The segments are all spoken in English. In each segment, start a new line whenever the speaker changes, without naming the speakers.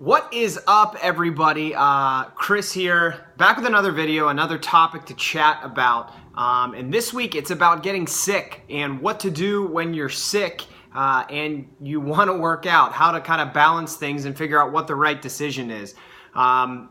What is up, everybody? Chris here, back with another video, another topic to chat about. And this week it's about getting sick and what to do when you're sick and you want to work out, how to kind of balance things and figure out what the right decision is.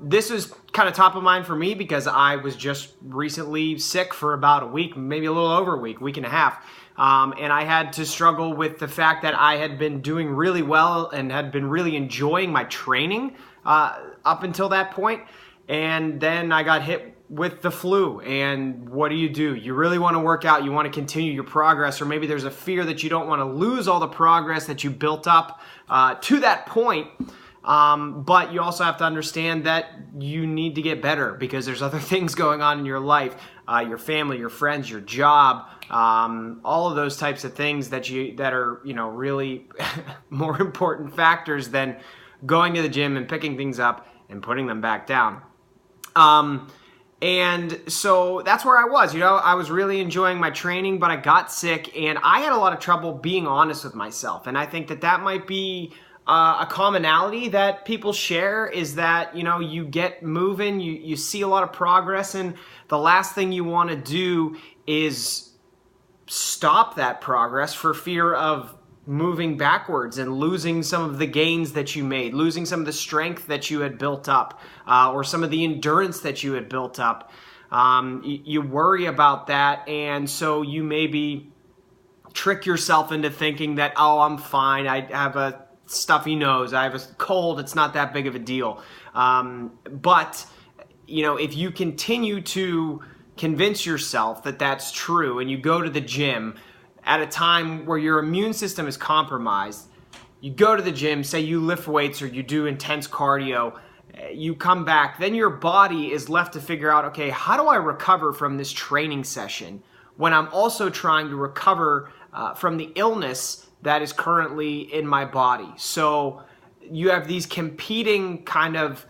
This was kind of top of mind for me because I was just recently sick for about a week, maybe a little over a week and a half. And I had to struggle with the fact that I had been doing really well and had been really enjoying my training up until that point. And then I got hit with the flu. And what do? You really want to work out, you want to continue your progress, or maybe there's a fear that you don't want to lose all the progress that you built up to that point. But you also have to understand that you need to get better because there's other things going on in your life, your family, your friends, your job, all of those types of things that are really more important factors than going to the gym and picking things up and putting them back down. And so that's where I was. I was really enjoying my training, but I got sick and I had a lot of trouble being honest with myself. And I think that might be a commonality that people share, is that, you get moving, you see a lot of progress, and the last thing you want to do is stop that progress for fear of moving backwards and losing some of the gains that you made, losing some of the strength that you had built up, or some of the endurance that you had built up. You worry about that, and so you maybe trick yourself into thinking that, oh, I'm fine, I have a stuffy nose, I have a cold, it's not that big of a deal. But if you continue to convince yourself that that's true and you go to the gym at a time where your immune system is compromised, you go to the gym, say you lift weights or you do intense cardio, you come back, then your body is left to figure out, okay, how do I recover from this training session when I'm also trying to recover from the illness that is currently in my body? So you have these competing kind of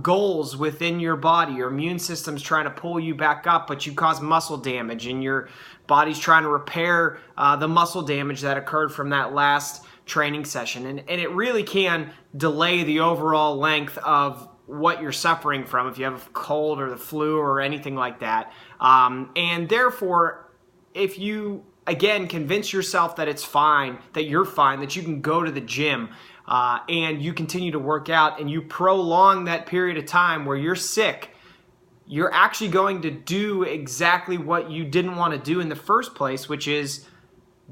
goals within your body. Your immune system's trying to pull you back up, but you cause muscle damage, and your body's trying to repair the muscle damage that occurred from that last training session. And it really can delay the overall length of what you're suffering from if you have a cold or the flu or anything like that. And therefore, if you again convince yourself that it's fine, that you're fine, that you can go to the gym, and you continue to work out, and you prolong that period of time where you're sick, you're actually going to do exactly what you didn't want to do in the first place, which is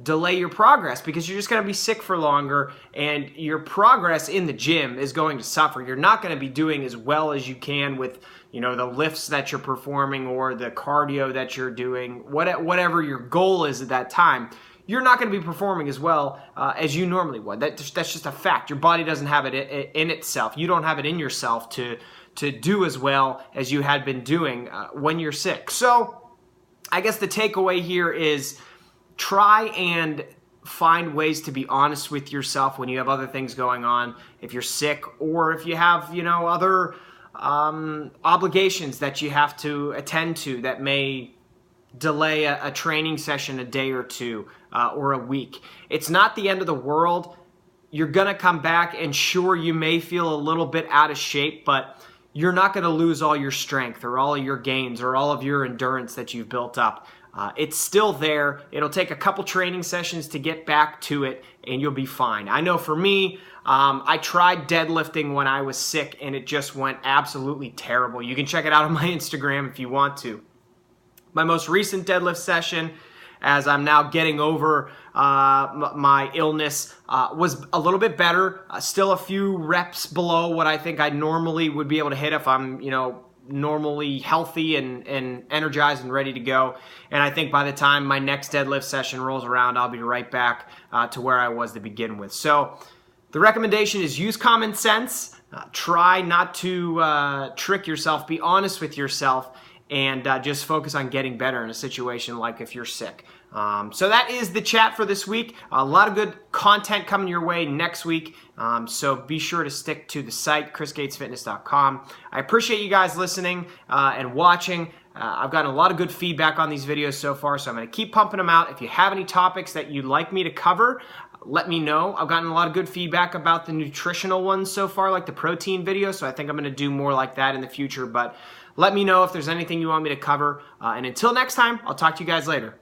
delay your progress, because you're just going to be sick for longer, and your progress in the gym is going to suffer. You're not going to be doing as well as you can with the lifts that you're performing or the cardio that you're doing, whatever your goal is at that time. You're not going to be performing as well as you normally would. That's just a fact. Your body doesn't have it in itself. You don't have it in yourself to do as well as you had been doing when you're sick. So I guess the takeaway here is try and find ways to be honest with yourself when you have other things going on, if you're sick, or if you have other obligations that you have to attend to that may delay a training session a day or two or a week. It's not the end of the world. You're gonna come back, and sure, you may feel a little bit out of shape, but you're not gonna lose all your strength or all of your gains or all of your endurance that you've built up. It's still there. It'll take a couple training sessions to get back to it, and you'll be fine. I know for me, I tried deadlifting when I was sick, and it just went absolutely terrible. You can check it out on my Instagram if you want to. My most recent deadlift session, as I'm now getting over my illness, was a little bit better. Still a few reps below what I think I normally would be able to hit if I'm, normally healthy and energized and ready to go. And I think by the time my next deadlift session rolls around, I'll be right back to where I was to begin with. So the recommendation is use common sense. Try not to trick yourself. Be honest with yourself, and just focus on getting better in a situation like if you're sick. So that is the chat for this week. A lot of good content coming your way next week. So be sure to stick to the site, chrisgatesfitness.com. I appreciate you guys listening and watching. I've gotten a lot of good feedback on these videos so far, so I'm going to keep pumping them out. If you have any topics that you'd like me to cover, let me know. I've gotten a lot of good feedback about the nutritional ones so far, like the protein video, so I think I'm going to do more like that in the future. But let me know if there's anything you want me to cover. And until next time, I'll talk to you guys later.